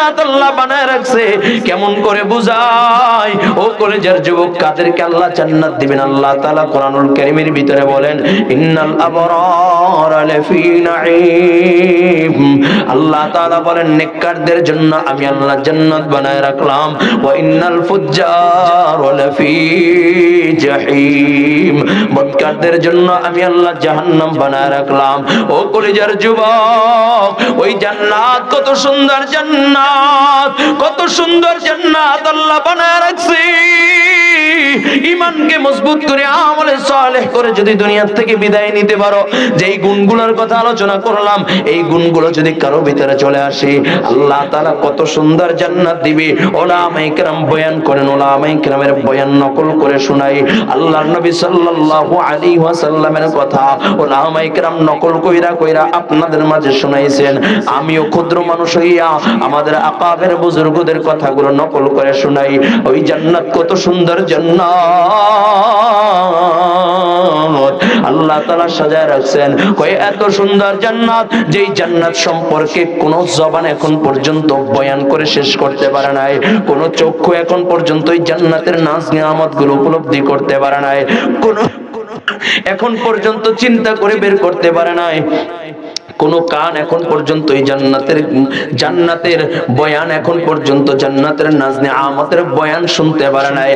জান্নাত আল্লাহ বানায় রাখছে। কেমন করে বুঝাই ও কলেজের যুবক, কাদেরকে আল্লাহ জান্নাত দিবেন? আল্লাহ তাআলা কোরআনুল কারীমের ভিতরে বলেন, ইন্নাল আবরারা লাফি নাঈম। আল্লাহ তাআলা বলেন, নেককারদের জন্য আমি আল্লাহ জান্নাত বানায় রাখলাম। ওয়া ইন্নাল ফুজ্জারা লাফি জাহিম। বদকারদের জন্য আমি আল্লাহ জাহান্নাম বানায় রাখলাম। ও কলেজের যুবক, ওই জান্নাত কত সুন্দর জান্নাত, কত সুন্দর জান্নাত আল্লাহ বানায় রাখছে। ঈমানকে মজবুত করে আমলে সালেহ করে যদি দুনিয়া থেকে বিদায় নিতে পারো, যেই গুণগুলোর কথা আলোচনা করলাম, এই গুণগুলো যদি কারো ভিতরে চলে আসে, আল্লাহ তাআলা কত সুন্দর জান্নাত দিবে। উলামায়ে কেরাম বয়ান করেন, উলামায়ে কেরামের বয়ান নকল করে শোনাই আল্লাহর নবী সাল্লাল্লাহু আলাইহি ওয়াসাল্লামের কথা উলামায়ে কেরাম নকল কইরা কইরা আপনাদের মাঝে শোনাইছেন। আমিও ক্ষুদ্র মানুষ হইয়া আমাদের আকাবের বুজুর্গদের কথাগুলো নকল করে শোনাই। ওই জান্নাত কত সুন্দর জান্নাত আল্লাহ তাআলা সাজায় রাখছেন। কই এত সুন্দর জান্নাত, যেই জান্নাত সম্পর্কে কোন জবান এখন পর্যন্ত বয়ান করে শেষ করতে পারে নাই, কোন চক্ষু এখন পর্যন্ত এই জান্নাতের নাজ নিয়ামতগুলো উপলব্ধি করতে পারে নাই, কোন এখন পর্যন্ত চিন্তা করে বের করতে পারে নাই, কোন কান এখন পর্যন্ত এই জান্নাতের বয়ান এখন পর্যন্ত জান্নাতের নাজ নিয়ামতের বয়ান শুনতে পারে নাই।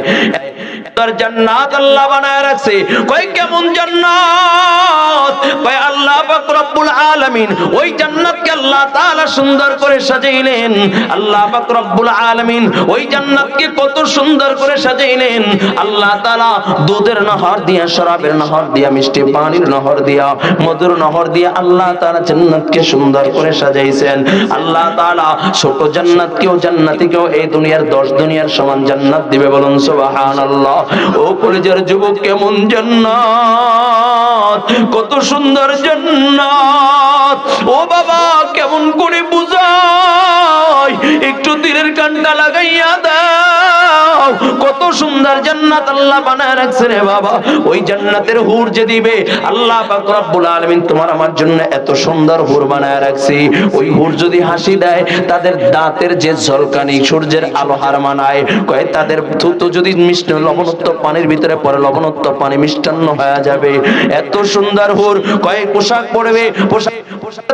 তার জান্নাত আল্লাহ বানায় রাখছে। কই কেমন জান্নাত? কই আল্লাহ পাক রব্বুল আলামিন ওই জান্নাতকে আল্লাহ তাআলা সুন্দর করে সাজাইলেন। আল্লাহ পাক রব্বুল আলামিন ওই জান্নাতকে কত সুন্দর করে সাজাইলেন। আল্লাহ তাআলা দুধের নহর দিয়া, শরাবের নহর দিয়া, মিষ্টি পানির নহর দিয়া, মধুর নহর দিয়া আল্লাহ তাআলা জান্নাতকে সুন্দর করে সাজাইছেন। আল্লাহ তাআলা ছোট জান্নাতকেও জান্নাতীকেও এই দুনিয়ার 10 দুনিয়ার সমান জান্নাত দিবে, বলুন সুবহানাল্লাহ। ও কলেজের যুবক, কেমন জান্নাত, কত সুন্দর জান্নাত। ও বাবা, কেমন করে বুঝাই, একটু দিলের কানটা লাগাইয়া দাও। কত সুন্দর জান্নাত আল্লাহ বানায় রাখছে রে বাবা। ওই জান্নাতের হুর যে দিবে আল্লাহ পাক রব্বুল আলামিন তোমার আমার জন্য এত সুন্দর হুর বানায় রাখছি। ওই হুর যদি হাসি দেয়, তাদের দাঁতের যে ঝলকানি সূর্যের আলো হার মানায়। কয় তাদের থুতু যদি মিষ্টি লবণাক্ত পানির ভিতরে পড়ে, লবণাক্ত পানি মিষ্টান্ন হয়ে যাবে। এত সুন্দর হুর। কয় পোশাক পরবে, পোশাক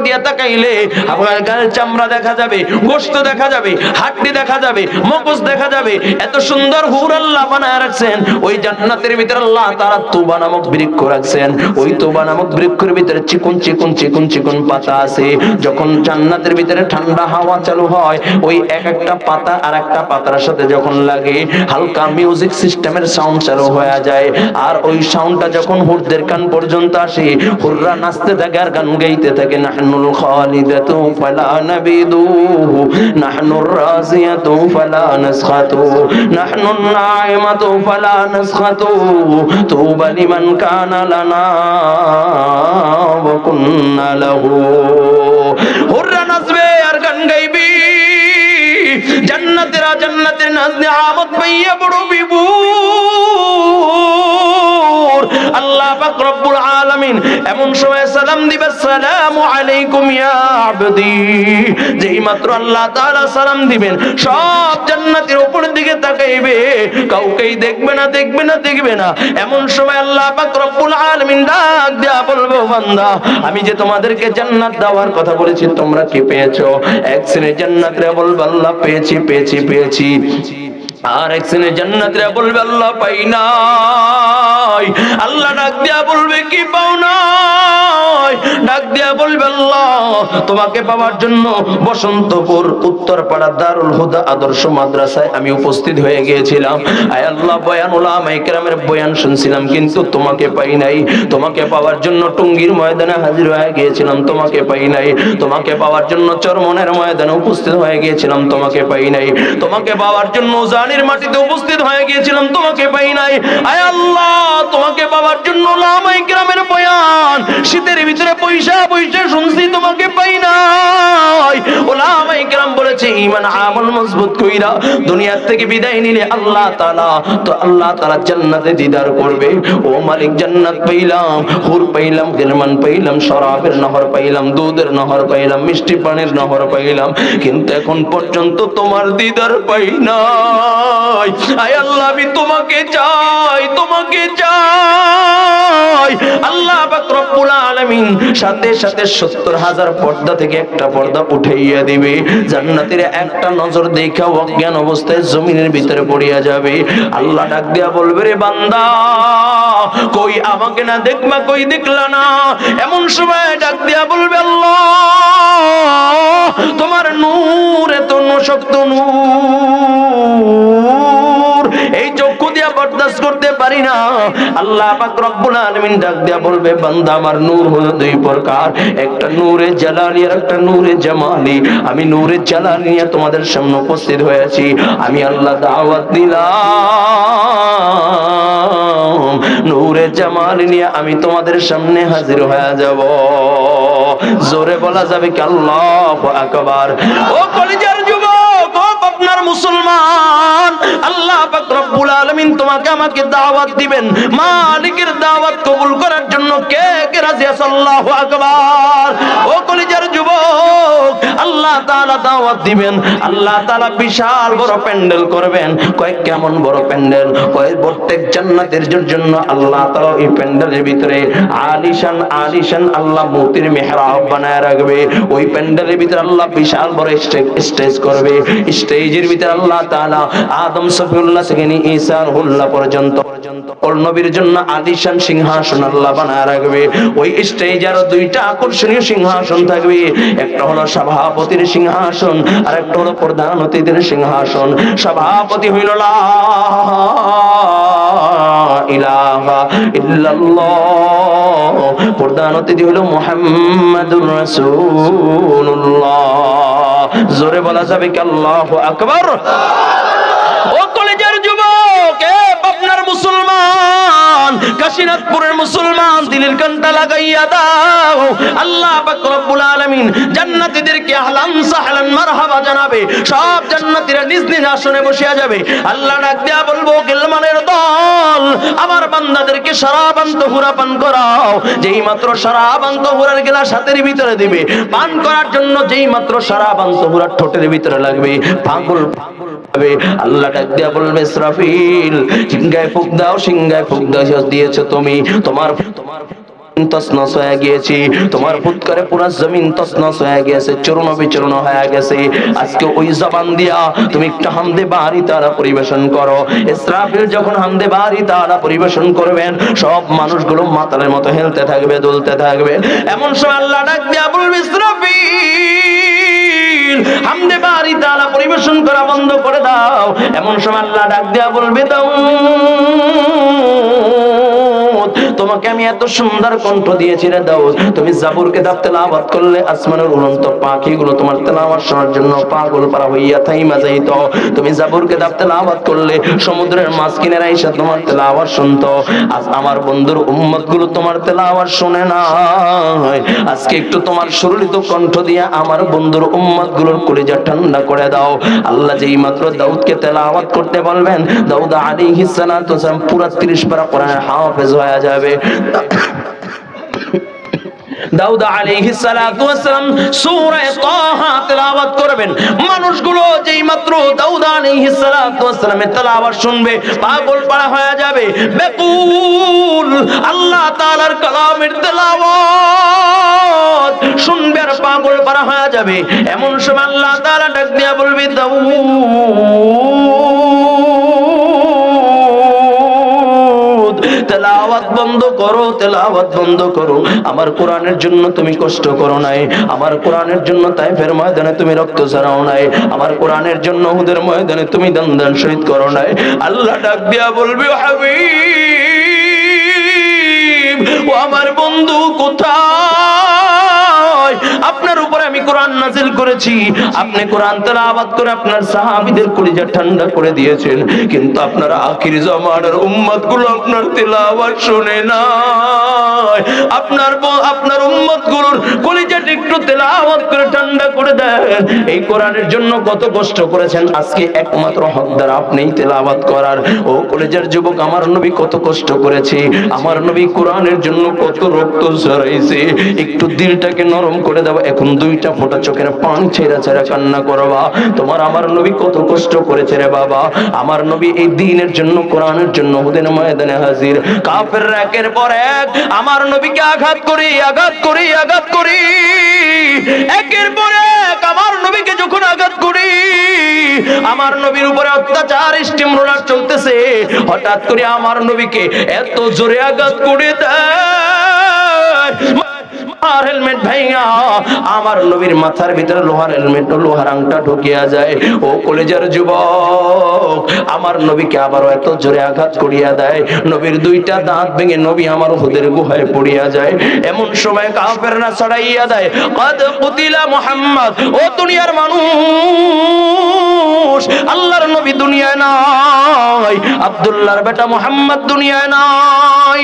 দিয়া তাকাইলে আপনার গায়ের চামড়া দেখা যাবে, গোশত দেখা যাবে, হাড্ডি দেখা যাবে, মগজ দেখা যাবে। এত সুন্দর হুর আল্লাহ বানায় রাখছেন। ওই জান্নাতের ভিতরে আল্লাহ তাআলা তুবা নামক বৃক্ষ রাখছেন। ওই তুবা নামক বৃক্ষের ভিতরে চিকন চিকন চিকন চিকন পাতা আছে। যখন জান্নাতের ভিতরে ঠান্ডা হাওয়া চালু হয়, ওই এক একটা পাতা আর একটা পাতার সাথে যখন লাগে, হালকা মিউজিক সিস্টেমের সাউন্ড চালু হয়ে যায়। আর ওই সাউন্ডটা যখন হুরদের কান পর্যন্ত আসে, হুররা নাচতে থাকে আর গান গাইতে থাকে। নাহনুল খালিদাতু ফালা নাবিদুহু, নাহনুর রাজিয়াতু ফালা নাসখাতু, নাহনুন নাইমাতু ফালা নাসখাতু, তুবা লিমান কানা লানা ওয়া কুন্না লাহু। হুররা নাচবে আর গান গাইবে। জান্নাতের নাজ নিয়ামত পাইয়া বড় বিভোর। আল্লাহ পাক রব্বুল আলামিন এমন সময় সালাম দিবে, আসসালামু আলাইকুম ইয়া আবদি। যেই মাত্র আল্লাহ তাআলা সালাম দিবেন, সব জান্নাতের উপরের দিকে তাকাইবে, কাউকেই দেখবে না, দেখবে না, দেখবে না। এমন সময় আল্লাহ পাক রব্বুল আলামিন ডাক দেয়া বলবো, বান্দা আমি যে তোমাদেরকে জান্নাত দেওয়ার কথা বলেছি, তোমরা কি পেয়েছো? এক শ্রেণীর জান্নাতীরা বলবে, আল্লাহ পেয়েছি পেয়েছি পেয়েছি। আর এক শ্রেণীর জান্নাতীরা বলবে, আল্লাহ পাই নাই। আল্লাহ ডাক দেয়া বলবে, কি পাও নাই? ডাক দেয়া বলবে, আল্লাহ তোমাকে পাওয়ার জন্য বসন্তপুর উত্তরপাড়া দারুল হুদা আদর্শ মাদ্রাসায় আমি উপস্থিত হয়ে গিয়েছিলাম। আয় আল্লাহ, বয়ান উলামায়ে কেরামের বয়ান শুনছিলাম, কিন্তু তোমাকে পাই নাই। তোমাকে পাওয়ার জন্য টঙ্গীর ময়দানে হাজির হয়ে গিয়েছিলাম, তোমাকে পাই নাই। তোমাকে পাওয়ার জন্য চরমনের ময়দানে উপস্থিত হয়ে গিয়েছিলাম, তোমাকে পাই নাই। তোমাকে পাওয়ার জন্য জানির মাটিতে উপস্থিত হয়ে গিয়েছিলাম, তোমাকে পাই নাই। আয় আল্লাহ, তোমাকে পাওয়ার জন্য উলামায়ে কেরামের বয়ান শীতের ভিতরে পয়সা পয়সা শুনছি তোমাকে পাই নাই। ওলামায়ে কেরাম বলেছে ঈমান আমল মজবুত কইরা দুনিয়া থেকে বিদায় নিলে আল্লাহ তাআলা তো আল্লাহ তাআলা জান্নাতে দিদার করবে। ও মালিক, জান্নাত পাইলাম, হুর পাইলাম, গিলমান পাইলাম, শরাবের নহর পাইলাম, দুধের নহর পাইলাম, মিষ্টি পানির নহর পাইলাম, কিন্তু এখন পর্যন্ত তোমার দিদার পাই নাই। আয় আল্লাহ, আমি তোমাকে চাই, তোমাকে চাই। আল্লাহ পাক রব্বুল আলামিন সাথে সাথে ৭০,০০০ পর্দা থেকে একটা পর্দা উঠাইয়া দিবে। জান্নাতের একটা নজর দেখা অজ্ঞান অবস্থায় জমিনের ভিতরে পড়িয়া যাবে। আল্লাহ ডাক দিয়া বলবে, রে বান্দা, কই আমাকে না দেখবা, কই দেখলা না? এমন সময় ডাক দিয়া বলবে, আল্লাহ তোমার নূর এত শক্ত নূর, এই চক্ষু দিয়া বরদাস্ত করতে পারি না। আল্লাহ পাক রব্বুল আলামিন ডাক দিয়া বলবে, বান্দা আমার নূর হলো দুই প্রকার, একটা নূরে জালালি আর একটা নূরে জামালি। আমি নূরে জালালি নিয়ে তোমাদের সামনে উপস্থিত হয়েছি। আমি আল্লাহ দাওয়াত দিলাম, নূরে জামালি নিয়ে আমি তোমাদের সামনে হাজির হয়ে যাব। জোরে বলা যাবে কি আল্লাহু আকবার? ও কলিজার যুবক, ও আপনার মুসলমান, আল্লাহ পাক রব্বুল আলামিন তোমাকে আমাকে দাওয়াত দিবেন। মালিকের দাওয়াত কবুল করার জন্য কে কে রাজি আছে? আল্লাহু আকবার। ও কলিজার যুবক, আল্লাহ তাআলা দাওয়াত দিবেন। আল্লাহ তাআলা বিশাল বড় প্যান্ডেল করবেন। কয় কেমন বড় প্যান্ডেল? কয় প্রত্যেক জান্নাতের জন্য আল্লাহ তাআলা এই প্যান্ডেলের ভিতরে আলিশান আলিশান আল্লাহ মূর্তির মেহরাব বানায় রাখবে। ওই প্যান্ডেলের ভিতরে আল্লাহ বিশাল বড় স্টেজ করবে। স্টেজের ভিতরে আল্লাহ তাআলা আদম সফিউল্লাহ থেকে নিয়ে ঈসা রুহুল্লাহ পর্যন্ত নবীর জন্য আলিশান সিংহাসন আল্লাহ বানায় রাখবে। ওই স্টেজে আরো দুইটা আকর্ষণীয় সিংহাসন থাকবে। একটা হলো সভাপতির সিংহাসন, আর একটা হলো প্রধান অতিথির সিংহাসন। সভাপতি হইল লা ইলাহা ইল্লাল্লাহ, প্রধান অতিথি হলো মুহাম্মাদুর রাসূলুল্লাহ। জোরে বলা যাবে কি আল্লাহু আকবার? ও কলেজের যুবক, এ পাবনার মুসলমান, কাশীনাথপুরের মুসলমান, দিলের কানটা লাগাইয়া দাও। আল্লাহ পাক রব্বুল আলামিন জান্নাতীদেরকে আহলান সাহলান মারহাবা জানাবে। সব জান্নাতীরা নিজ নিজ আসনে বসিয়া যাবে। আল্লাহ ডাক দিয়া বলবো, গিলমানের দল, আমার বান্দাদেরকে শরাবান তহুরা পান করাও। যেই মাত্র শরাবান তহুরার গ্লাস হাতের ভিতরে দিবে, পান করার জন্য যেই মাত্র শরাবান তহুরার ঠোঁটের ভিতরে লাগবে, পাগল আল্লাহ ডাক দিয়া বলবে, ইসরাফিল, সিংহায় ফুঁক দাও, সিংহায় ফুঁক দাও। দিয়েছো তুমি, তোমার তছনছ হয়ে গিয়েছি, তোমার ফুৎকারে পুরো জমিন তছনছ হয়ে গেছে, চূর্ণ বিচূর্ণ হয়ে গেছে। আজকে ওই জবান দিয়া তুমি একটা হামদে বারি তাআলা পরিবেশন করো। ইসরাফিল যখন হামদে বারি তাআলা পরিবেশন করবেন, সব মানুষগুলো মাতালের মতো হেলতে থাকবে, দুলতে থাকবে। এমন সময় আল্লাহ ডাক দিয়া বলবে, ইসরাফিল, হামদে বারি তাআলা পরিবেশন করা বন্ধ করে দাও। এমন সময় আল্লাহ ডাক দিয়া বলবে, দাউদ, তোমাকে আমি এত সুন্দর কণ্ঠ দিয়েছি রে দাউদ, তুমি জাবুরকে দাও তেলাওয়াত করলে আসমানের উড়ন্ত পাখিগুলো তোমার তেলাওয়াত শোনার জন্য পাগল পারা হইয়া থাইমা যাইতো। তুমি জাবুরকে দাও তেলাওয়াত করলে সমুদ্রের মাঝখানে আইসা তোমার তেলাওয়াত শুনতো। আজ আমার বন্ধুর উম্মতগুলো তোমার তেলাওয়াত শুনে না। আজকে একটু তোমার সুললিত কণ্ঠ দিয়া আমার বন্ধুর উম্মতগুলোর কলিজা ঠান্ডা করে দাও। আল্লাহ যেই মাত্র দাউদকে তেলাওয়াত করতে বলবেন, দাউদ আলাইহিস সালাতু ওয়াস সালাম পুরা 30 পারা কোরআনের হাফেজ হয়ে যাবে। দাউদ আলাইহিস সালাতু ওয়াস সালাম সূরা তাহা তেলাওয়াত করবেন। মানুষগুলো যেই মাত্র দাউদ আলাইহিস সালাতু ওয়াস সালামের তেলাওয়াত শুনবে, পাগল পাড়া হয়ে যাবে, বেকুল। আল্লাহ তাআলার কালামের তেলাওয়াত শুনবে আর পাগল পাড়া হয়ে যাবে। এমন সময় আল্লাহ তাআলা ডাক দিয়া বলবে, দাউদ, তেলাওয়াত বন্ধ করো, তেলাওয়াত বন্ধ করো। আমার কোরআনের জন্য তুমি কষ্ট করো নাই, আমার কোরআনের জন্য তাইফের ময়দানে তুমি রক্ত ঝরাও নাই, আমার কোরআনের জন্য উহুদের ময়দানে তুমি দান শহীদ করো নাই। আল্লাহ ডাক দিয়া বলবে, ও হাবিব, ও আমার বন্ধু কোথায়? আপনার উপরে আমি কোরআন নাযিল করেছি, আপনি কোরআন তেলাওয়াত করে আপনার সাহাবীদের কলিজা ঠান্ডা করে দিয়েছেন, কিন্তু আপনার আখির জামানার উম্মতগুলো আপনার তেলাওয়াত শুনে না। আপনার উম্মতগুলোর কলিজাটা একটু তেলাওয়াত করে ঠান্ডা করে দেন। এই কোরআনের জন্য কত কষ্ট করেছেন, আজকে একমাত্র হকদার আপনিই তেলাওয়াত করার। ও কলিজার যুবক, আমার নবী কত কষ্ট করেছে, আমার নবী কোরআনের জন্য কত রক্ত ঝরাইছে। একটু দিলটাকে নরম করে দাও, এখন দুইটা ফোঁটা চোখের পানি ছেড়া ছেড়া কান্না করবা। তোমার আমার নবী কত কষ্ট করেছে রে বাবা। আমার নবী এই দ্বীনের জন্য, কোরআনের জন্য হুদের ময়দানে হাজির। কাফেররা একের পর এক আমার নবীকে আঘাত করি একের পর এক আমার নবীকে যখন আঘাত করি, আমার নবীর উপরে অত্যাচার স্টিম রোলার চলতেছে, হঠাৎ করে আমার নবীকে এত জোরে আঘাত করে দেয়, আর হেলমেট ভাইয়া আমার নবীর মাথার ভিতরে লোহার হেলমেট, লোহার আংটা ঢুকিয়া যায়। ও কলেজের যুবক, আমার নবীকে আবারও এত জোরে আঘাত করিয়া দেয়, নবীর দুইটা দাঁত ভেঙে নবী আমার হুদের গুহায় পড়িয়া যায়। এমন সময় কাফেররা ছড়াইয়া দেয়, কদ কুতিলা মুহাম্মদ। ও দুনিয়ার মানুষ, আল্লাহর নবী দুনিয়ায় নাই, আব্দুল্লাহর বেটা মুহাম্মদ দুনিয়ায় নাই,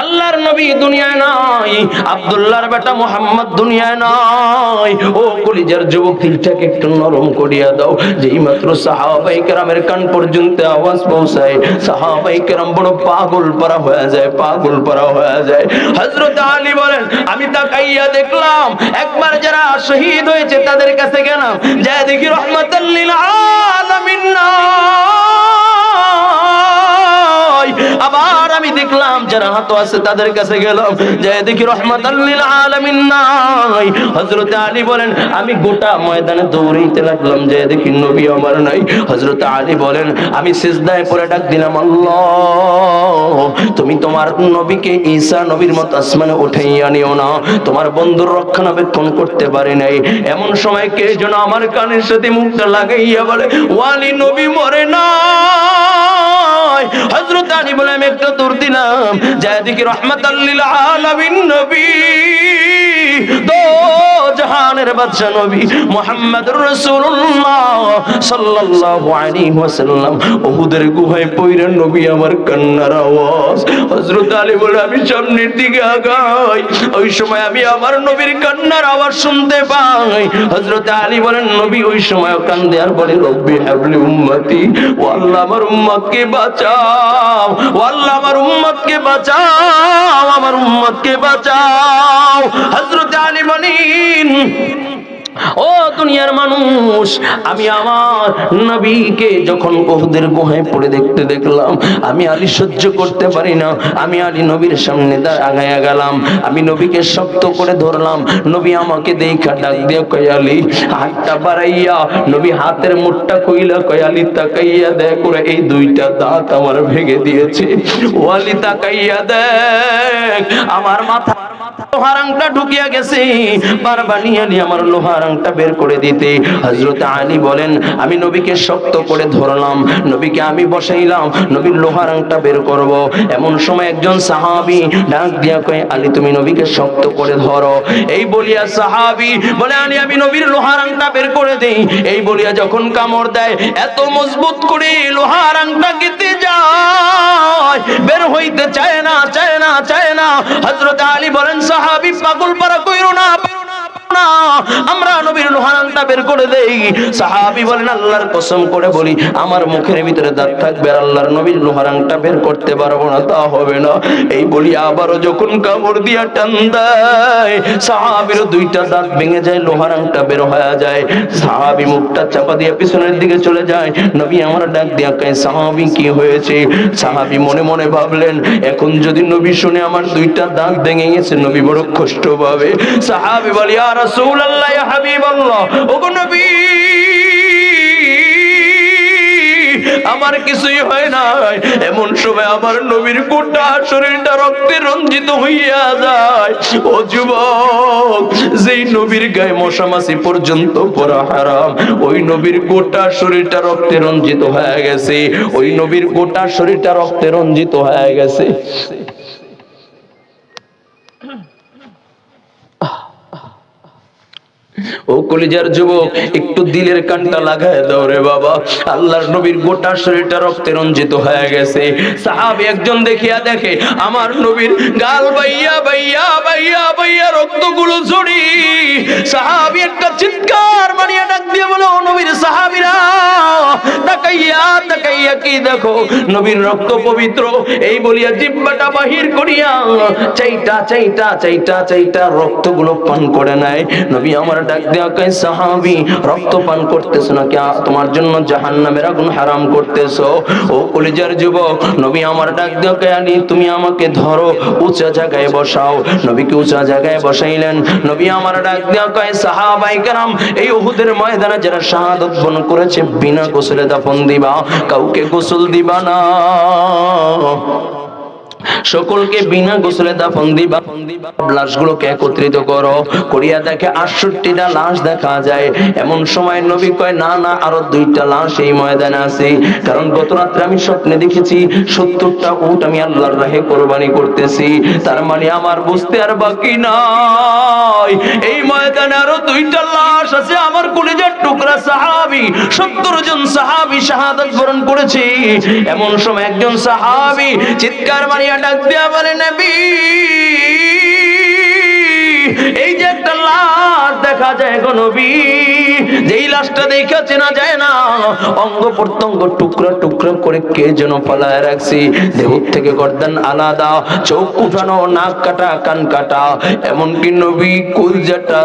আল্লাহর নবী দুনিয়ায় নাই, আব্দুল্লাহর বেটা মুহাম্মদ দুনিয়ায় নাই। ও কলিজার যুবক, দিলটাকে একটু নরম করিয়া দাও। যেই মাত্র সাহাবায়ে কেরামের কান পর্যন্ত আওয়াজ পৌঁছায়, সাহাবায়ে কেরাম বড় পাগল পারা হয়ে যায়। হযরত আলী বলেন, আমি তাকাইয়া দেখলাম, একবার যারা শহীদ হয়েছে তাদের কাছে গেলাম, যা দেখি রাহমাতাল লিল আলামিন নাই। আবার আমি দেখলাম যারা হাত আছে তাদের কাছে গেলাম, যাই দেখি রাহমাতাল লিল আলামিন নাই। হযরত আলী বলেন, আমি গোটা ময়দানে দৌড়াইতে লাগলাম, যাই দেখি নবী আমার নাই। হযরত আলী বলেন, আমি সিজদায় পড়ে ডাক দিলাম, আল্লাহ তুমি তোমার নবীকে ঈসা নবীর মত আসমানে উঠাইয়া নিও না, তোমার বন্ধুর রক্ষণাবেক্ষণ করতে পারে নাই। এমন সময় কে যেন আমার কানের সাথে মুখটা লাগাইয়া বলে, ওয়ালি নবী মরে না। হযরত আলী বলে, আমি একটা দৌড় দিলাম, যাই দেখি রাহমাতাল লিল আলামিন নবী, দো জাহানের বাদশা নবী মুহাম্মদুর রাসূলুল্লাহ সাল্লাল্লাহু আলাইহি ওয়াসাল্লাম উহুদের গুহায় পয়রা নবী আমার কান্নার আওয়াজ। হযরত আলী বলে, আমি সামনের দিকে আগাই, ওই সময় আমি আমার নবীর কান্নার আওয়াজ শুনতে পাই। হযরত আলী বলেন, নবী ওই সময় কান্দে আর বলে, রব্বি হাবলি উম্মতি, ও আল্লাহ আমার উম্মতকে বাঁচাও, ও আল্লাহ আমার উম্মতকে বাঁচাও, আমার উম্মতকে বাঁচাও। হযরত আলী বলেন, ও দুনিয়ার মানুষ, আমি আমার নবীকে যখন উহুদের গুহায় পড়ে দেখলাম, আমি আলী সহ্য করতে পারি না, আমি আলী নবীর সামনে আগায়া গেলাম, আমি নবীকে শক্ত করে ধরলাম। নবী আমাকে দেখা ডাক দিয়ে কয়, আলী, হাতটা বাড়াইয়া নবী হাতের মুঠটা কইলা কয়, আলী তাকাইয়া দেখ, করে এই দুইটা দাঁত আমার ভেঙে দিয়েছে। ও আলী তাকাইয়া দেখ, আমার মাথা লোহার আংটা ঢুকিয়া গেছে, বারবানি আলী আমার লোহার আংটা বের করে দিতে। হযরত আলী বলেন, আমি নবীকে শক্ত করে ধরলাম, নবীকে আমি বসাইলাম, নবীর লোহার আংটা বের করব। এমন সময় একজন সাহাবী ডাক দিয়া কয়, আলী তুমি নবীকে শক্ত করে ধরো। এই বলিয়া সাহাবী বলে, আলী আমি নবীর লোহার আংটা বের করে দেই। এই বলিয়া যখন কামড় দেয়, এত মজবুত করে লোহার আংটা কেটে যায়, বের হইতে চায় না। হযরত আলী বলেন, সাহাবী পাগল পারা কইরো না, আমরা নবীর লোহার আংটা বের করে দেই। সাহাবী বলেন, আল্লাহর কসম করে বলি, আমার মুখের ভিতরে দাঁত থাকবে আর আল্লাহর নবীর লোহার আংটা বের করতে পারবো না, তা হবে না। এই বলি আবারও যখন কামড় দিয়া টান দেয়, সাহাবীর দুইটা দাঁত ভেঙে যায়, লোহার আংটা বের হয়ে যায়। সাহাবী মুখটা চাপা দিয়ে পিছনের দিকে চলে যায়। নবী আমার ডাক দিয়া কয়, সাহাবী কি হয়েছে? সাহাবী মনে মনে ভাবলেন, এখন যদি নবী শুনে আমার দুইটা দাঁত ভেঙে গেছে, নবী বড় কষ্ট পাবে। সাহাবী বলে, ইয়া রাসূলুল্লাহ, ইয়া হাবিবাল্লাহ, ওগো নবী, আমার কিছুই হয় না। এমন সময় আমার নবীর গোটা শরীরটা রক্তে রঞ্জিত হইয়া যায়। ও যুবক, যেই নবীর গায়ে মশা মাছি পর্যন্ত পড়া হারাম, ওই নবীর গোটা শরীরটা রক্তে রঞ্জিত হয়ে গেছে, ওই নবীর গোটা শরীরটা রক্তে রঞ্জিত হয়ে গেছে। ও কলিজার যুবক, একটু দিলের কানটা লাগায় দাও রে বাবা। আল্লাহর নবীর গোটা শরীরটা রক্তে রঞ্জিত হয়ে গেছে। সাহাবী একজন দেখিয়া দেখে আমার নবীর গাল বাইয়া বাইয়া বাইয়া বাইয়া রক্তগুলো ঝরি। সাহাবী একটা চিৎকার মারিয়া ডাক দিয়ে বলে, ও নবীর সাহাবীরা তাকাইয়া তাকাইয়া কি দেখো, নবীর রক্ত পবিত্র। এই বলিয়া জিহ্বাটা বাহির করিয়া চাইটা চাইটা চাইটা চাইটা রক্তগুলো পান করে নেয়। নবী আমার ডাক দেয়া কয়, সাহাবী রক্ত পান করতেছ না কে? তোমার জন্য জাহান্নামের আগুন হারাম করতেছো। ও কলিজার যুবক, নবী আমার ডাক দেয়া কয়, আলী তুমি আমাকে ধরো, উঁচা জায়গায় বসাও। নবীকে উঁচা জায়গায় বসাইলেন। নবী আমার ডাক দেয়া কয়, সাহাবায়ে কেরাম, এই উহুদের ময়দানে যারা শাহাদাত বরণ করেছে বিনা গোসলে দাফন দিবা, কাউকে গোসল দিবা না, সকলকে বিনা গোসলে দাফন দিবা। লাশগুলোকে একত্রিত করো। করিয়া দেখে 68টা লাশ দেখা যায়। এমন সময় নবী কয়, না না, আরো 2টা লাশ এই ময়দানে আছে। কারণ গত রাত্রে আমি স্বপ্নে দেখেছি 70টা উট আমি আল্লাহর রাহে কোরবানি করতেছি। তার মানে আমার বুঝতে আর বাকি নাই, এই ময়দানে আরো 2টা লাশ আছে। আমার কলিজার টুকরা সাহাবী, 70 জন সাহাবী শাহাদাত বরণ করেছে। এমন সময় একজন সাহাবী চিৎকার মারিয়া ডাক দিয়া বলে, নবী এই যে একটা লাশ দেখা যায় গো নবী, যেই লাশটা দেখা চেনা যায় না, অঙ্গ প্রত্যঙ্গ টুকরা টুকরা করে কে যেন পালায় রাখছি। দেহ থেকে গর্দান আলাদা, চোখ উঠানো, নাক কাটা, কান কাটা, এমনকি নবী কলজাটা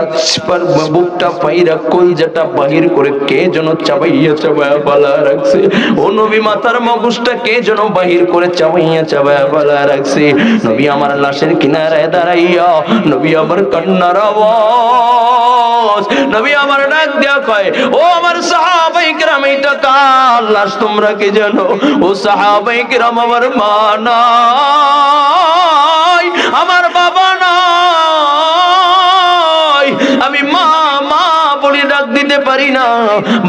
বুকটা পাইরা কলজাটা বাহির করে কে যেন চাবাইয়া চাবাইয়া পালায় রাখছে। ও নবী মাথার মগজটা কে যেন বাহির করে চাবাইয়া চাবাইয়া পালায় রাখছে। নবী আমার লাশের কিনারায় দাঁড়াইয়া নবী আমার কান্নার আওয়াজ, নবী আমার ডাক দেয়া কয়, ও আমার সাহাবায়ে কেরাম, এটা কার লাশ তোমরা কি জানো? ও সাহাবায়ে কেরাম, আমার মা নাই, আমার বাবা নাই, আমি মা মা বলে ডাক দিতে পারি না,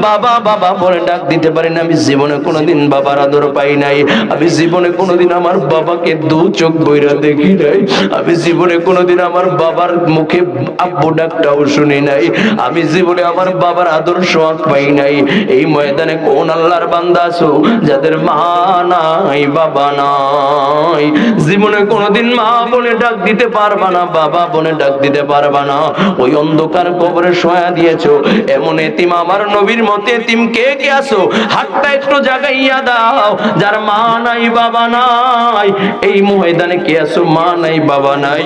বাবা বাবা বলে ডাক দিতে পারি না। আমি জীবনে কোনোদিন বাবার আদর পাই নাই। আমি জীবনে কোনোদিন আমার বাবাকে 2 চোখ বইরা দেখি নাই। আমি জীবনে কোনোদিন আমার বাবার মুখে আব্বু ডাকটাও শুনি নাই। আমি জীবনে আমার বাবার আদর সোয়াদ পাই নাই। এই ময়দানে কোন আল্লাহর বান্দা আছো যাদের মা নাই, বাবা নাই? জীবনে কোনোদিন মা বলে ডাক দিতে পারবা না, বাবা বলে ডাক দিতে পারবা না। ওই অন্ধকার কবরে শোয়া দিয়েছো। এমন এতিম আমার নবীর মতে এতিম কে কে আছো? হাতটা একটু জাগাইয়া দাও। যার মা নাই, বাবা নাই, এই ময়দানে কে আছো মা নাই, বাবা নাই?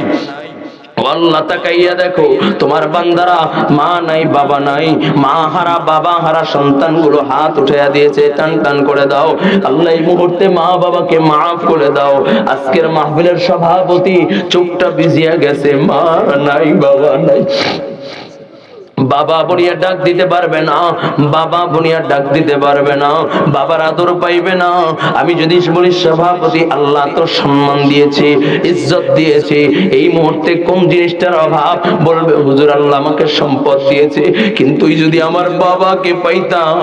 আল্লাহ তাকাইয়া দেখো, তোমার বান্দারা মা নাই, বাবা নাই, মা হারা বাবা হারা সন্তানগুলো হাত উঠাইয়া দিয়েছে, টান টান করে দাও। আল্লাহ এই মুহূর্তে মা বাবাকে মাফ করে দাও। আজকের মাহফিলের সভাপতি চোখটা ভিজিয়া গেছে, মা নাই, বাবা নাই। বাবা বলিয়া ডাক দিতে পারবে না, বাবা বলিয়া ডাক দিতে পারবে না, বাবার আদর পাইবে না। আমি যদি বলি সভাপতি, আল্লাহ তো সম্মান দিয়েছে, ইজ্জত দিয়েছে, এই মুহূর্তে কোন জিনিসটার অভাব? বলবে হুজুর আল্লাহ আমাকে সম্পদ দিয়েছে, কিন্তু যদি আমার বাবাকে পাইতাম,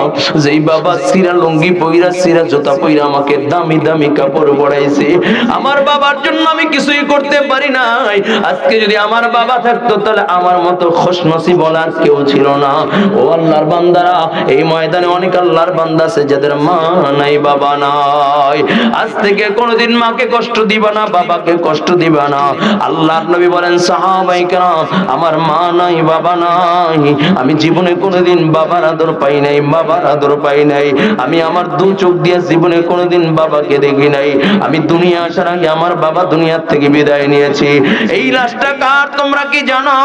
যেই বাবা সিরা লুঙ্গি পইরা সিরা জুতা পইরা আমাকে দামি দামি কাপড় পরাইছে, আমার বাবার জন্য আমি কিছুই করতে পারি নাই। আজকে যদি আমার বাবা থাকতো তাহলে আমার মতো খুশনসিব বলার কেউ ছিল না। ও আল্লাহর বান্দারা, এই ময়দানে অনেক আল্লাহর বান্দা আছে যাদের মা নাই, বাবা নাই। আজ থেকে কোনোদিন মাকে কষ্ট দিবা না, বাবাকে কষ্ট দিবা না। আল্লাহর নবী বলেন, সাহাবায়ে কেরাম, আমার মা নাই, বাবা নাই, আমি জীবনে কোনোদিন বাবার আদর পাই নাই, বাবার আদর পাই নাই। আমি আমার 2 চোখ দিয়ে জীবনে কোনোদিন বাবাকে দেখি নাই। আমি দুনিয়া আসার আগে আমার বাবা দুনিয়ার থেকে বিদায় নিয়েছি। এই লাশটা কার তোমরা কি জানো?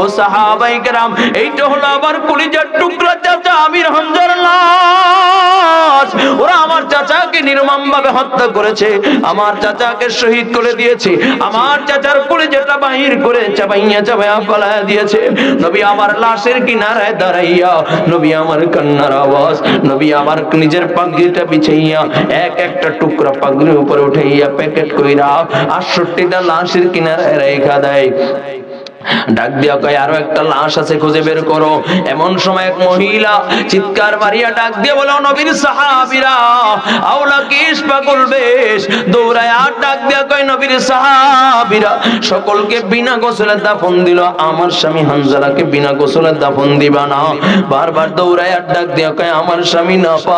ও সাহাবায়ে কেরাম, এইটা হলো আমার কলিজার টুকরা চাচা আমির হামজার লাশ। ওরা আমার চাচাকে নির্মমভাবে হত্যা করেছে, আমার চাচাকে শহীদ করে দিয়েছে, আমার চাচার কলিজাটা বাহির করে চাবাইয়া চাবাইয়া পালায়া দিয়েছে। নবী আমার লাশের কিনারায় দাঁড়াইয়া নবী আমার কান্নার আওয়াজ, নবী আমার নিজের পাগড়িটা বিছাইয়া এক একটা টুকরা পাগড়ির উপরে উঠাইয়া প্যাকেট কইরা 68টা লাশের কিনারায় রেখা দেয়। ডাক দিয়া কয় আরো একটা লাশ আছে, খুঁজে বের করো। এমন সময় এক মহিলা চিৎকার মারিয়া ডাক দিয়ে বলে, নবীর সাহাবীরা আওলা কেশ পাগল বেশ, দৌড়ায় আর ডাক দিয়া কয়, নবীর সাহাবীরা সকলকে বিনা গোসলে দাফন দিল, আমার স্বামী হানজালাকে বিনা গোসলে দাফন দিবা না। বারবার দৌড়ায় আর ডাক দিয়া কয়, আমার স্বামী নাপাক,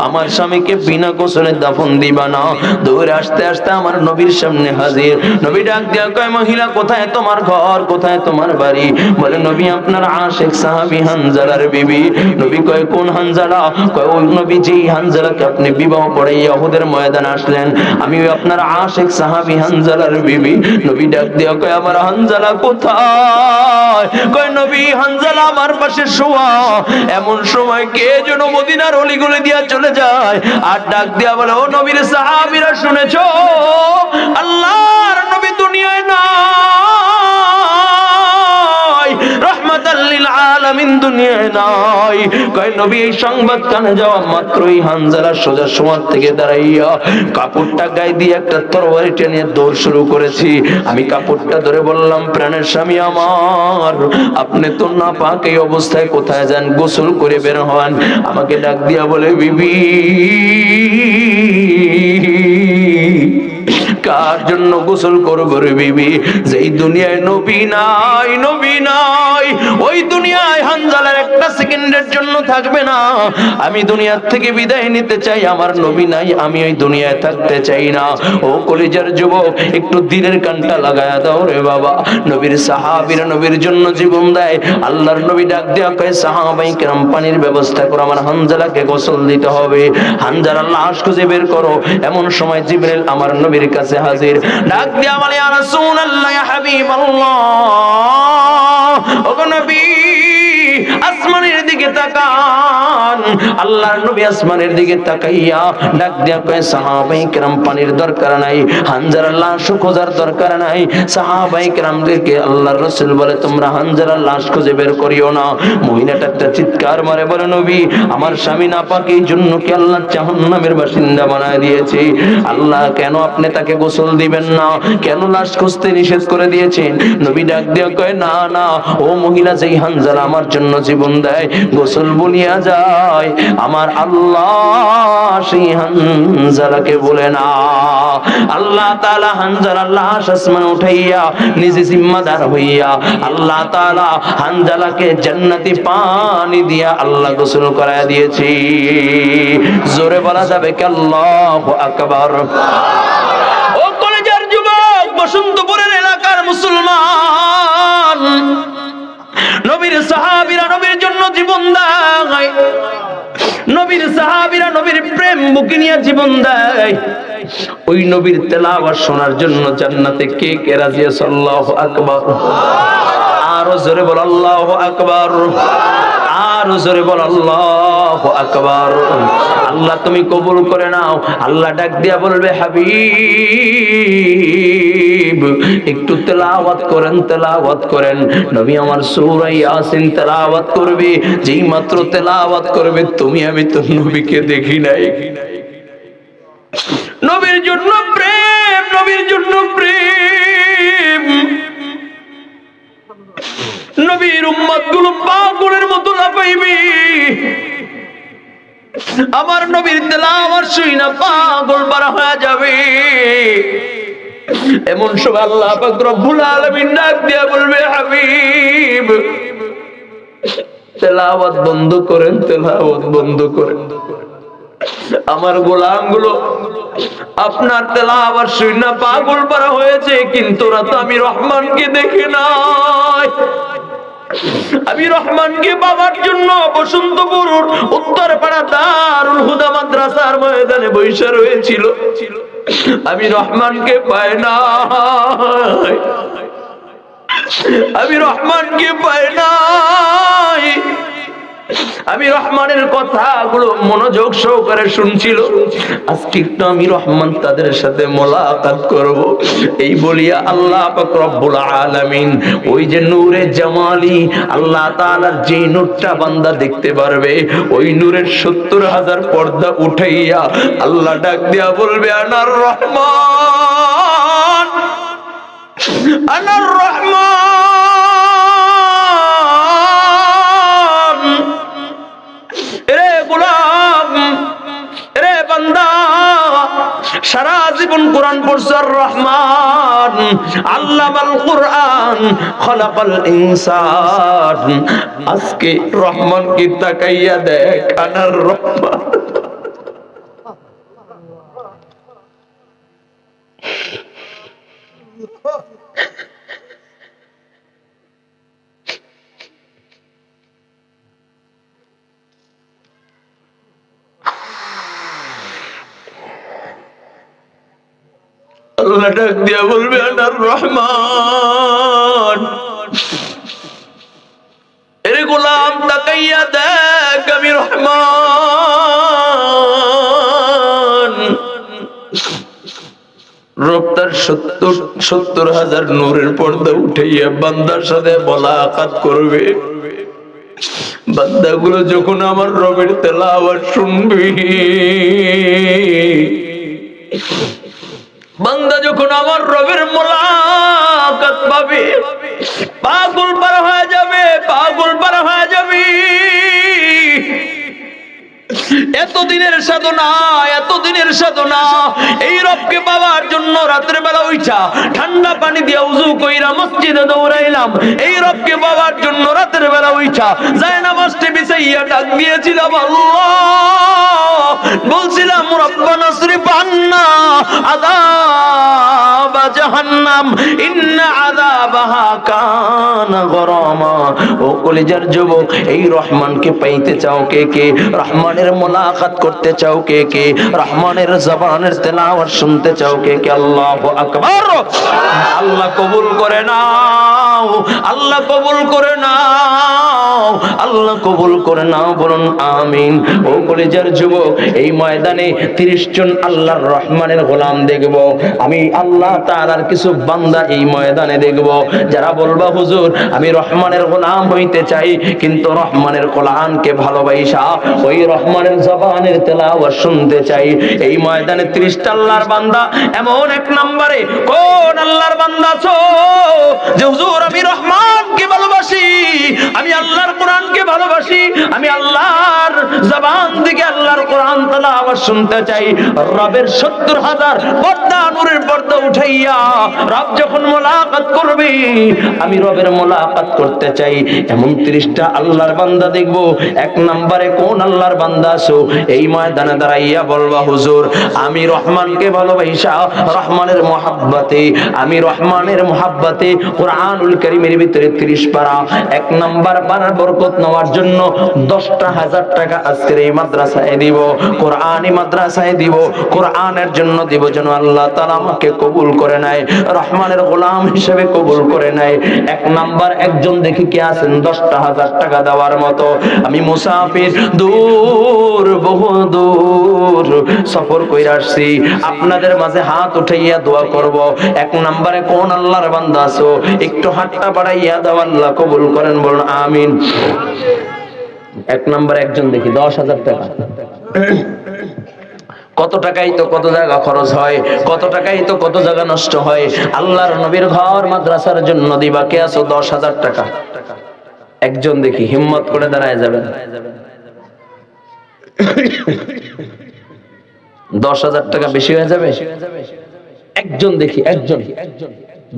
আমার স্বামীকে বিনা গোসলে দাফন দিবা না। দৌড়ে আসতে আসতে আমার নবীর সামনে হাজির। নবী ডাক দিয়া কয়, মহিলা কোথায় তোমার ঘর, কোথায় তোমার বাড়ি? বলে, নবী আপনার আশিক সাহাবী হানজালার বিবি। নবী কয়, কোন হানজালা? কয়, ওই নবী যেই হানজালাকে আপনি বিবাহ করে ইহুদের ময়দানে আসলেন, আমি ওই আপনার আশিক সাহাবী হানজালার বিবি। নবী ডাক দিয়া কয়, আমার হানজালা কোথায়? কয়, নবী হানজালা আমার পাশে শোয়া। এমন সময় কে যেন মদিনার অলিগলি দিয়া চলে যায় আর ডাক দিয়া বলে, ও নবীর সাহাবীরা শুনেছো, আল্লাহর নবী দুনিয়ায় নাই, রাহমাতাল লিল আলামিন দুনিয়ায় নাই। কয়, নবী এই সংবাদ কানে যাওয়া মাত্রই হানজালা সোজা সময় থেকে দাঁড়াইয়া কাপড়টা গায়ে দিয়ে একটা তরবারি টেনে দৌড় শুরু করেছি। আমি কাপড়টা ধরে বললাম, প্রাণের স্বামী আমার, আপনি তো নাপাক, এই অবস্থায় কোথায় যান? গোসল করে বের হন। আমাকে ডাক দিয়া বলে, বিবি কার জন্য গোসল করবো রে বিবি? যেই দুনিয়ায় নবী নাই, নবী নাই, ওই দুনিয়ায় হানজালার একটা সেকেন্ডের জন্য থাকবে না। আমি দুনিয়ার থেকে বিদায় নিতে চাই, আমার নবী নাই, আমি ওই দুনিয়ায় থাকতে চাই না। ও কলিজার যুবক, একটু দিনের কানটা লাগায়া দাও রে বাবা। নবীর সাহাবীরা নবীর জন্য জীবন দেয়। আল্লাহর নবী ডাক দেয়া কয়, সাহাবায়ে কেরাম পানির ব্যবস্থা করো, আমার হানজালাকে গোসল দিতে হবে। হানজালার লাশ খুঁজে বের করো। এমন সময় জিবরাইল আমার নবীর কাছে হাজির। ডাক দিয়া বলে, ইয়া রাসূলুল্লাহ, ইয়া হাবিবাল্লাহ, ওগো নবী আসমানের দিকে তাকান। আল্লাহর নবী আসমানের দিকে তাকাইয়া ডাক দিয়া কয়, সাহাবায়ে কেরাম পানির দরকার নাই, হানজালার লাশ খোঁজার দরকার নাই। সাহাবায়ে কেরামদেরকে আল্লাহর রাসূল বলে, তোমরা হানজালার লাশ খুঁজে বের করিও না। মহিলাটা একটা চিৎকার মারে, বলে, নবী আমার স্বামী নাপাক, এই জন্য কি আল্লাহ জাহান্নামের বাসিন্দা বানায় দিয়েছে? আল্লাহ কেন আপনি তাকে গোসল দিবেন না? কেন লাশ খুঁজতে নিষেধ করে দিয়েছেন? নবী ডাক দিয়া কয়, না না, ও মহিলা, যেই হানজালা আমার জন্য জীবন দেয়, গোসল বলিয়া যায়, আমার আল্লাহ সেই হানজালাকে বলে না। আল্লাহ তাআলা হানজালার লাশ আসমানে উঠাইয়া নিজে জিম্মাদার হইয়া আল্লাহ তাআলা হানজালাকে জান্নাতি পানি দিয়া আল্লাহ গোসল করায়া দিয়েছে। জোরে বলা যাবে কি আল্লাহু আকবার? ও কলেজের যুবক, বসন্তপুরের এলাকার মুসলমান, নবীর সাহাবীরা নবীর জন্য জীবন দেয়, নবীর সাহাবীরা নবীর প্রেম বুকে নিয়ে জীবন দেয়। ওই নবীর তেলাওয়াত শোনার জন্য জান্নাতে কে কে রাজি আছে? আল্লাহু আকবার। আরো জোরে বল আল্লাহু আকবার, আরো জোরে বল আল্লাহু আকবার। আল্লাহ তুমি কবুল করে নাও। আল্লাহ ডাক দিয়া বলবে, হাবিব একটু তেলাওয়াত করেন, তেলাওয়াত করেন। নবী আমার সূরা ইয়াসিন তেলাওয়াত করবে। যেই মাত্র তেলাওয়াত করবে, তুমি আমি তো নবীকে দেখি নাই। নবীর জন্য প্রেম, নবীর জন্য প্রেম। নবীর উম্মতগুলো পাগলের মতো লাফাইবে। আমার নবীর তেলাওয়াত শুইনা পাগল পারা হয়ে যাবে। এমন সময় আল্লাহ পাক রব্বুল আলামিন ডাক দিয়া বলবে, হাবিব তেলাওয়াত বন্ধ করেন, তেলাওয়াত বন্ধ করেন। আমার গোলামগুলো আপনার তেলাওয়াত শুনে পাগল পারা হয়েছে, কিন্তু ওরা তো আমি রহমানকে দেখে নাই। আমি রহমানকে পাওয়ার জন্য বসন্তপুর উত্তরপাড়া দারুল হুদা মাদ্রাসার ময়দানে বসে রয়েছিল। আমি রহমানকে পাই নাই, আমি রহমানকে পাই নাই। আমি রহমানের কথাগুলো মনোযোগ সহকারে শুনছিল। আজকে একটু আমি রহমান তাদের সাথে মোলাকাত করব, এই বলিয়া আল্লাহ পাক রব্বুল আলামিন ওই যে নূরে জামালি আল্লাহ তাআলার যে নূরটা বান্দা দেখতে পারবে, ওই নূরের ৭০,০০০ পর্দা উঠাইয়া আল্লাহ ডাক দিয়া বলবে, আনার রহমান আনার রহমান, রে গোলাম, রে বান্দা, সারা জীবন কোরআন পড়ছর রহমান, আল্লামাল কোরআন, খলাকাল ইনসান। আজকে রহমান কি তাকাইয়া দেখ, আনার রহমান। আল্লাহ ডাক দিয়া বলবে, আনার রহমান, এরে গোলাম তাকাইয়া দেখ, আমি রহমান। রব তার ৭০,০০০ নূরের পর্দা উঠাইয়া বান্দার সাথে মুলাকাত করবে। বান্দাগুলো যখন আমার রবের তেলাওয়াত শুনবে, বান্দা যখন আমার রবের মুলাকাত পাবে, পাগল পার হয়ে যাবে, পাগল পার হয়ে যাবে। এতদিনের সাধনা, এতদিনের সাধনা, এই রবকে পাওয়ার জন্য রাতের বেলা উঠা ঠান্ডা পানি দিয়ে উযু কইরা মসজিদে দৌড়াইলাম। এই রবকে পাওয়ার জন্য রাতের বেলা উঠা যায় নামাজে বিছাইয়া ডাক দিয়েছিলাম আল্লাহ, বলছিলাম রব্বানা সরিফ আন্না আযাব জাহান্নাম ইন্না আযাবাহা কানা গরামা। ও কলিজার যুবক, এই রহমানকে পাইতে চাও কে কে? রহমানের মুলাকাত করতে চাও কে কে? রহমানের জবানের তেলাওয়াত শুনতে চাও কে কে? আল্লাহু আকবার। আল্লাহ কবুল করে নাও, আল্লাহ কবুল করে নাও, আল্লাহ কবুল করে নাও, বলুন আমিন। ও কলিজার যুবক, এই ময়দানে 30 জন আল্লাহর রহমানের গোলাম দেখব আমি, আল্লাহ তাআলার কিছু বান্দা এই ময়দানে দেখব যারা বলবা হুজুর আমি রহমানের গোলাম হইতে চাই, কিন্তু রহমানের কোরআনকে ভালোবাসা ওই রহমানের জবানের তেলাওয়াত শুনতে চাই। এই ময়দানে 30 টা আল্লাহর বান্দা, এমন এক নম্বরে কোন আল্লাহর বান্দা আছো যে হুজুর আমি রহমানকে ভালোবাসি, আমি আল্লাহর কোরআনকে ভালোবাসি, আমি আল্লাহর জবান থেকে আল্লাহর কোরআন তেলাওয়াত শুনতে চাই। রবের ৭০,০০০ পর্দা, নূরের পর্দা উঠাইয়া রব যখন মুলাকাত করবে, আমি রবের মুলাকাত করতে চাই। এমন 30 টা আল্লাহর বান্দা দেখব। এক নম্বরে কোন আল্লাহর বান্দা আছো এই ময়দানে দাঁড়াইয়া বলবা হুজুর আমি রহমানকে ভালোবাসা, রহমানের মুহাব্বতে, আমি রহমানের মুহাব্বতে কোরআনুল কারীমের ভিতরে 30 পারা, এক নাম্বার পারার বরকত নেওয়ার জন্য 10,000 টাকা আজকের এই মাদ্রাসায় দিব, কোরআনি মাদ্রাসায় দিব, কোরআনের জন্য দিব, যেন আল্লাহ তাআলা আমাকে কবুল করে নেয়, রহমানের গোলাম হিসেবে কবুল করে নেয়। এক নাম্বার একজন দেখি কে আছেন 10,000 টাকা দেওয়ার মতো? আমি মুসাফির, দূর বহু দূর সফর কইরা আসছি, আপনাদের মাঝে হাত উঠাইয়া দোয়া করব। এক নম্বরে কোন আল্লাহর বান্দা আছো একটু হাতটা বাড়াইয়া দাও, আল্লাহ কবুল করেন, বলুন আমিন। এক নম্বরে একজন দেখি 10,000 টাকা। কত টাকাই তো কত জায়গা খরচ হয়, কত টাকাই তো কত জায়গা নষ্ট হয়। আল্লাহর নবীর ঘর মাদ্রাসার জন্য দিবা, কে আছো 10,000 টাকা? একজন দেখি, হিম্মত করে দাঁড়ায় যাবেন। 10,000 টাকা বেশি হয়ে যাবে? একজন দেখি, একজন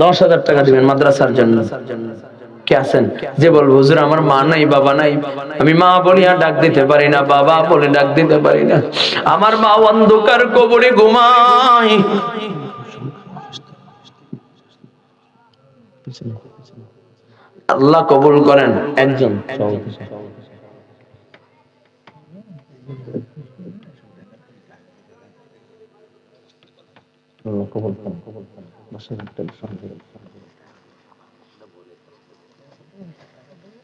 10,000 টাকা দিবেন মাদ্রাসার জন্য। কে আছেন যে বলবো হুজুর আমার মা নাই, বাবা নাই, আমি মা বলিয়া ডাক দিতে পারি না, বাবা বলে ডাক দিতে পারি না, আমার মা অন্ধকার কবরে ঘুমায়। আল্লাহ কবুল করেন। একজন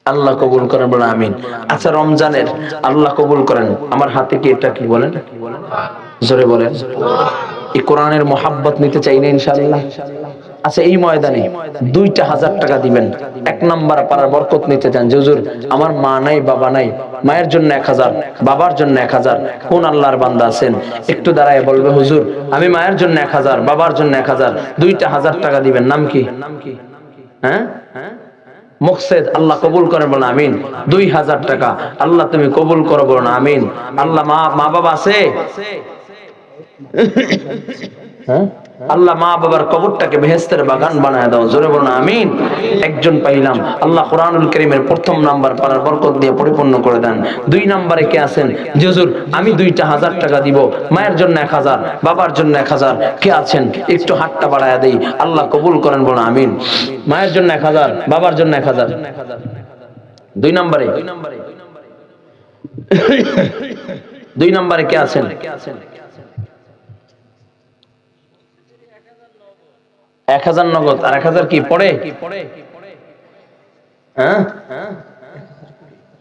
আল্লাহ কবুল করেন, বলেন আমিন। আচ্ছা রমজানের আল্লাহ কবুল করেন। আমার হাতে কি এটা কি বলেন? জোরে বলেন। এই কোরআনের মোহাব্বত নিতে চাই না ইনশাআল্লাহ। আচ্ছা এই ময়দানে 2,000 টাকা দিবেন। এক নাম্বার পারার বরকত নিতে চান যে হুজুর আমার মা নাই, বাবা নাই, মায়ের জন্য 1,000, বাবার জন্য 1,000। কোন আল্লাহর বান্দা আছেন একটু দাঁড়ায় বলবে হুজুর আমি মায়ের জন্য 1,000, বাবার জন্য 1,000, 2,000 টাকা দিবেন। নাম কি? হ্যাঁ, মুকসেদ আল্লাহ কবুল করেন বলেন আমিন। 2000 টাকা আল্লাহ তুমি কবুল করো বলেন আমিন। আল্লাহ মা বাবা আছে? হ্যাঁ, আল্লাহ মা বাবার কবরটাকে বেহেশতের বাগান বানায় দাও, জোরে বলুন আমিন। একজন পাইলাম, আল্লাহ কোরআনুল কারীমের প্রথম নাম্বার পারার বরকত দিয়ে পরিপূর্ণ করে দেন। 2 নম্বরে কে আছেন? জি হুজুর আমি 2টা 1000 টাকা দিব, মায়ের জন্য 1000, বাবার জন্য 1000। কে আছেন একটু হাতটা বাড়ায়া দেই, আল্লাহ কবুল করেন বলুন আমিন। মায়ের জন্য 1000, বাবার জন্য 1000। 2 নম্বরে 2 নম্বরে কে আছেন? 1000 নগদ আর 1000 কি পড়ে? হ্যাঁ,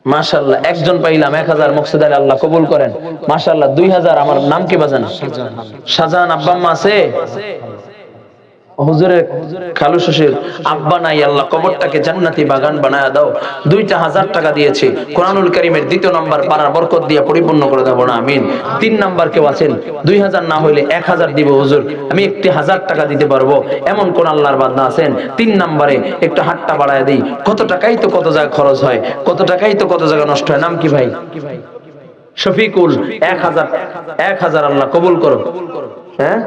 মাশাআল্লাহ একজন পাইলাম 1000 মুকসিদ আলী, আল্লাহ কবুল করেন। মাশাআল্লাহ 2000 আমার নাম কি বাজান? শাহজাহান। আব্বা আম্মা আছে? হুজুরের খালু শ্বশুর আব্বা নাই, আল্লাহ কবরটাকে জান্নাতি বাগান বানায়া দাও। 2টা 1000 টাকা দিয়েছি, কোরআনুল কারীমের 2য় নাম্বার পারার বরকত দিয়ে পরিপূর্ণ করে দেব না আমিন। 3 নাম্বার কেউ আছেন? 2000 না হইলে 1000 দিব হুজুর, আমি একটি 1000 টাকা দিতে পারবো, এমন কোন আল্লাহর বান্দা আছেন? 3 নাম্বারে একটু হাতটা বাড়ায় দেই। কত টাকাই তো কত জায়গায় খরচ হয়, কত টাকাই তো কত জায়গায় নষ্ট হয়। নাম কি ভাই? শফিকুল। 1000 আল্লাহ কবুল করো। হ্যাঁ,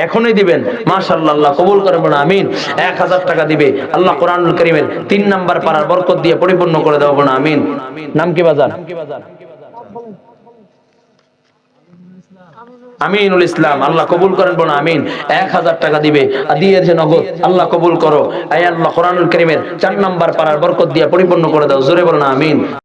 এখনই দিবেন, মাশাআল্লাহ আল্লাহ কবুল করেন বলেন আমিন। 1000 টাকা দিবে, আল্লাহ কোরআনুল কারীমের 3 নাম্বার পারার বরকত দিয়ে পরিপূর্ণ করে দেব বলেন আমিন। নাম কি বাজার? আমিনুল ইসলাম, আল্লাহ কবুল করেন বলেন আমিন। 1000 টাকা দিবে, দিয়েছে নগদ, আল্লাহ কবুল করো। আয় আল্লাহ কোরআনুল কারীমের 4 নাম্বার পারার বরকত দিয়ে পরিপূর্ণ করে দাও, জোরে বলেন আমিন।